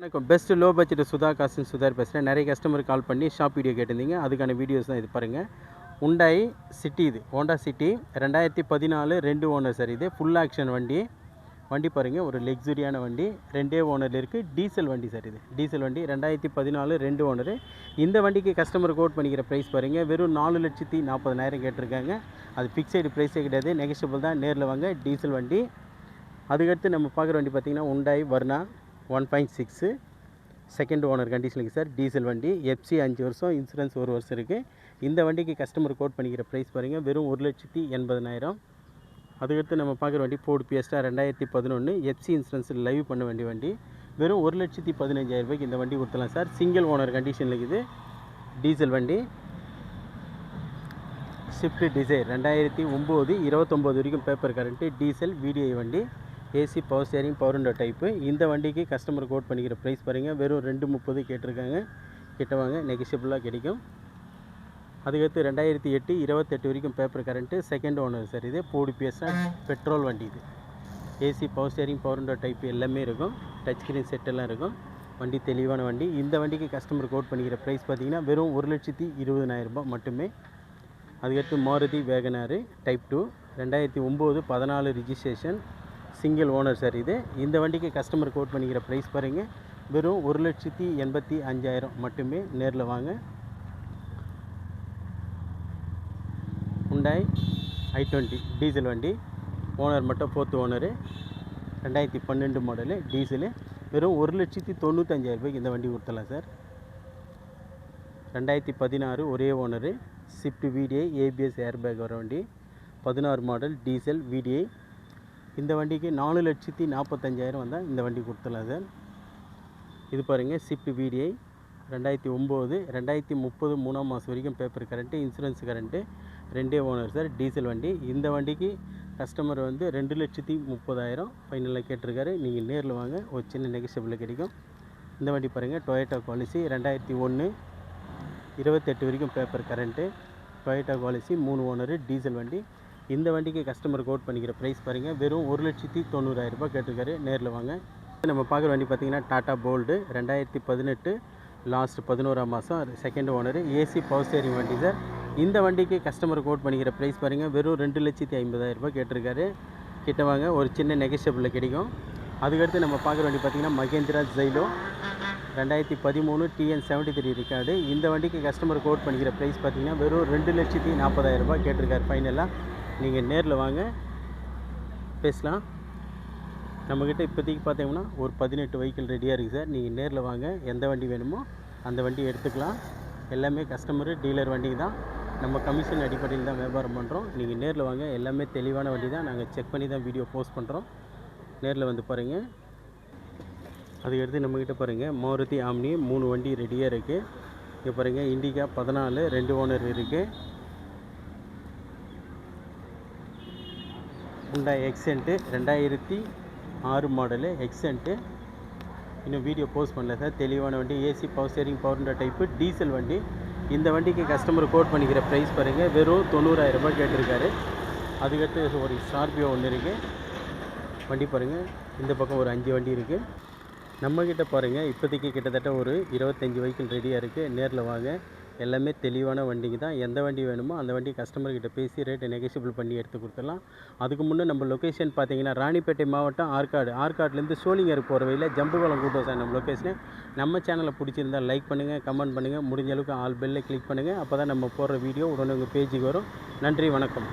வணக்கம். Best low budget Sudha காசின் சுதார் பேசுகிறேன். நிறைய கஸ்டமர் கால் பண்ணி ஷாப் வீடியோ கேட்டிருந்தீங்க. அதுக்கான வீடியோஸ் தான் இது பாருங்கள். உண்டாய் சிட்டி, இது ஹோண்டா சிட்டி 2014 2 ஓனர் சார். இது ஃபுல் ஆக்ஷன் வண்டி பாருங்கள். ஒரு லக்ஸுரியான வண்டி, 2 ஓனரில் இருக்குது. டீசல் வண்டி சார். இது டீசல் வண்டி 2014 2 ஓனரு. இந்த வண்டிக்கு கஸ்டமர் கோட் பண்ணிக்கிற ப்ரைஸ் பாருங்கள். வெறும் 4,40,000 கேட்டிருக்காங்க. அது ஃபிக்ஸடு ப்ரைஸே கிடையாது, நெகஷியபிள் தான். நேரில் வாங்க. டீசல் வண்டி. அதுக்கடுத்து நம்ம பார்க்குற வண்டி பார்த்திங்கன்னா உண்டாய் வர்னா 1.6 செகண்ட் ஓனர் கண்டிஷனுக்கு சார். டீசல் வண்டி, எஃப்சி 5 வருஷம், இன்சூரன்ஸ் 1 வருஷம் இருக்குது. இந்த வண்டிக்கு கஸ்டமர் கோட் பண்ணிக்கிற ப்ரைஸ் பாருங்கள். வெறும் 1,80,000. அதுக்கடுத்து நம்ம பார்க்குற வண்டி Ford Fiesta 2011 FC insurance live பண்ண வேண்டிய வண்டி. வெறும் 1,15,000 இந்த வண்டி கொடுத்தலாம் சார். சிங்கிள் ஓனர் கண்டிஷனில் இருக்குது. டீசல் வண்டி, ஸ்விஃப்ட் டிசைர் 2009 29 வரைக்கும் பேப்பர் கரண்ட்டு. டீசல் விடிஐ வண்டி, AC power steering power window type. இந்த வண்டிக்கு கஸ்டமர் கோட் பண்ணிக்கிற ப்ரைஸ் பாருங்கள். வெறும் 2,30 கேட்டிருக்காங்க. கிட்ட வாங்க, நெகஷியபிளாக கிடைக்கும். அதுக்கடுத்து 2008 28 வரைக்கும் paper current. Second owner sir. இது ஃபோர்டு ஃபியஸ்டா பெட்ரோல் வண்டி. இது AC power steering power window type எல்லாமே இருக்கும். டச் ஸ்க்ரீன் செட்டெல்லாம் இருக்கும். வண்டி தெளிவான வண்டி. இந்த வண்டிக்கு கஸ்டமர் கோட் பண்ணிக்கிற ப்ரைஸ் பார்த்திங்கன்னா வெறும் 1,20,000 மட்டுமே. அதுக்கடுத்து Maruti Wagon R type 2 2009 14 registration, single owner sir. இது இந்த வண்டிக்கு கஸ்டமர் கோட் பண்ணிக்கிற ப்ரைஸ் பாருங்கள். வெறும் 1,85,000 மட்டுமே. நேரில் வாங்க. உண்டாய் i20 டீசல் வண்டி, ஓனர் மட்டும் 4th ஓனரு, 2012 மாடலு, டீசலு. வெறும் 1,95,000 இந்த வண்டி கொடுத்தலாம் சார். 2016 ஒரே owner, Swift VDI, ABS airbag வர வண்டி, 16 மாடல், டீசல் விடிஐ. இந்த வண்டிக்கு 4,45,000 வந்தால் இந்த வண்டி கொடுத்துடலாம் சார். இது பாருங்கள், ஸ்விஃப்ட் விடிஐ 2009 2030 3ஆம் மாதம் வரைக்கும் paper current, insurance current, 2 owner sir. Diesel வண்டி. இந்த வண்டிக்கு கஸ்டமர் 2,30,000 ஃபைனலாக கேட்டிருக்காரு. நீங்கள் நேரில் வாங்க, ஒரு சின்ன நெகஷியபிள் கிடைக்கும். இந்த வண்டி பாருங்கள், டொயோட்டா குவாலிசி 2001 28 வரைக்கும் paper current, Toyota Qualis 3 owner, diesel வண்டி. இந்த வண்டிக்கு கஸ்டமர் கோட் பண்ணிக்கிற ப்ரைஸ் பாருங்கள். வெறும் 1,90,000 கேட்டிருக்காரு. நேரில் வாங்க. நம்ம பார்க்குற வண்டி பார்த்திங்கன்னா டாட்டா போல்டு 2018 லாஸ்ட் 11ஆம் மாதம், second owner, AC power steering வண்டி சார். இந்த வண்டிக்கு கஸ்டமர் கோட் பண்ணிக்கிற ப்ரைஸ் பாருங்கள். வெறும் 2,50,000 கேட்டிருக்காரு. கிட்ட வாங்க, ஒரு சின்ன நெகஷியபிளில் கிடைக்கும். அதுக்கடுத்து நம்ம பார்க்குற வண்டி பார்த்திங்கன்னா மகேந்திரா ஜைலோ 2013 TN 73 ரெக்கார்டு. இந்த வண்டிக்கு கஸ்டமர் கோட் பண்ணிக்கிற ப்ரைஸ் பார்த்திங்கன்னா வெறும் 2,40,000 கேட்டிருக்காரு. ஃபைனலாக நீங்கள் நேரில் வாங்க, பேசலாம். நம்மக்கிட்ட இப்போதைக்கு பார்த்தீங்கன்னா ஒரு 18 வெஹிக்கிள் ரெடியாக இருக்குது சார். நீங்கள் நேரில் வாங்க, எந்த வண்டி வேணுமோ அந்த வண்டி எடுத்துக்கலாம். எல்லாமே கஸ்டமரு டீலர் வண்டிக்கு தான். நம்ம கமிஷன் அடிப்படையில் தான் வியாபாரம் பண்ணுறோம். நீங்கள் நேரில் வாங்க, எல்லாமே தெளிவான வண்டி தான். நாங்கள் செக் பண்ணி தான் வீடியோ போஸ்ட் பண்ணுறோம். நேரில் வந்து பாருங்கள். அதுக்கடுத்து நம்மக்கிட்ட பாருங்கள், மாருதி ஆம்னி 3 வண்டி ரெடியாக இருக்குது. இங்கே பாருங்கள், இண்டிகா 14 2 ஓனர் இருக்குது. உண்டாய் எக்ஸென்ட்டு 2006 மாடலு எக்ஸென்ட்டு. இன்னும் வீடியோ போஸ்ட் பண்ணல சார். தெளிவான வண்டி, AC power steering power window type, diesel வண்டி. இந்த வண்டிக்கு கஸ்டமர் கோட் பண்ணிக்கிற ப்ரைஸ் பாருங்கள். வெறும் 90,000 கேட்டிருக்காரு. அதுக்கடுத்து ஒரு ஸ்கார்பியோ ஒன்று இருக்குது. வண்டி பாருங்கள், இந்த பக்கம் ஒரு 5 வண்டி இருக்குது. நம்மக்கிட்ட பாருங்கள், இப்போதைக்கு கிட்டத்தட்ட ஒரு 25 வெஹிக்கிள் ரெடியாக இருக்குது. நேரில் வாங்க, எல்லாமே தெளிவான வண்டிங்க தான். எந்த வண்டி வேணுமோ அந்த வண்டி கஸ்டமர்கிட்ட பேசி ரேட்டை நெகஷியபிள் பண்ணி எடுத்து கொடுத்துடலாம். அதுக்கு முன்னே நம்ம லொக்கேஷன் பார்த்தீங்கன்னா ராணிப்பேட்டை மாவட்டம் ஆற்காட்லேருந்து சோளிங்கர் போகிற வழியில் ஜம்புகுளம் கூட்டம் சார் நம்ம லொக்கேஷனு. நம்ம சேனலை பிடிச்சிருந்தால் லைக் பண்ணுங்கள், கமெண்ட் பண்ணுங்கள், முடிஞ்ச அளவுக்கு ஆல் பெல்லை கிளிக் பண்ணுங்கள். அப்போ தான் நம்ம போடுற வீடியோ உடனே உங்கள் பேஜுக்கு வரும். நன்றி, வணக்கம்.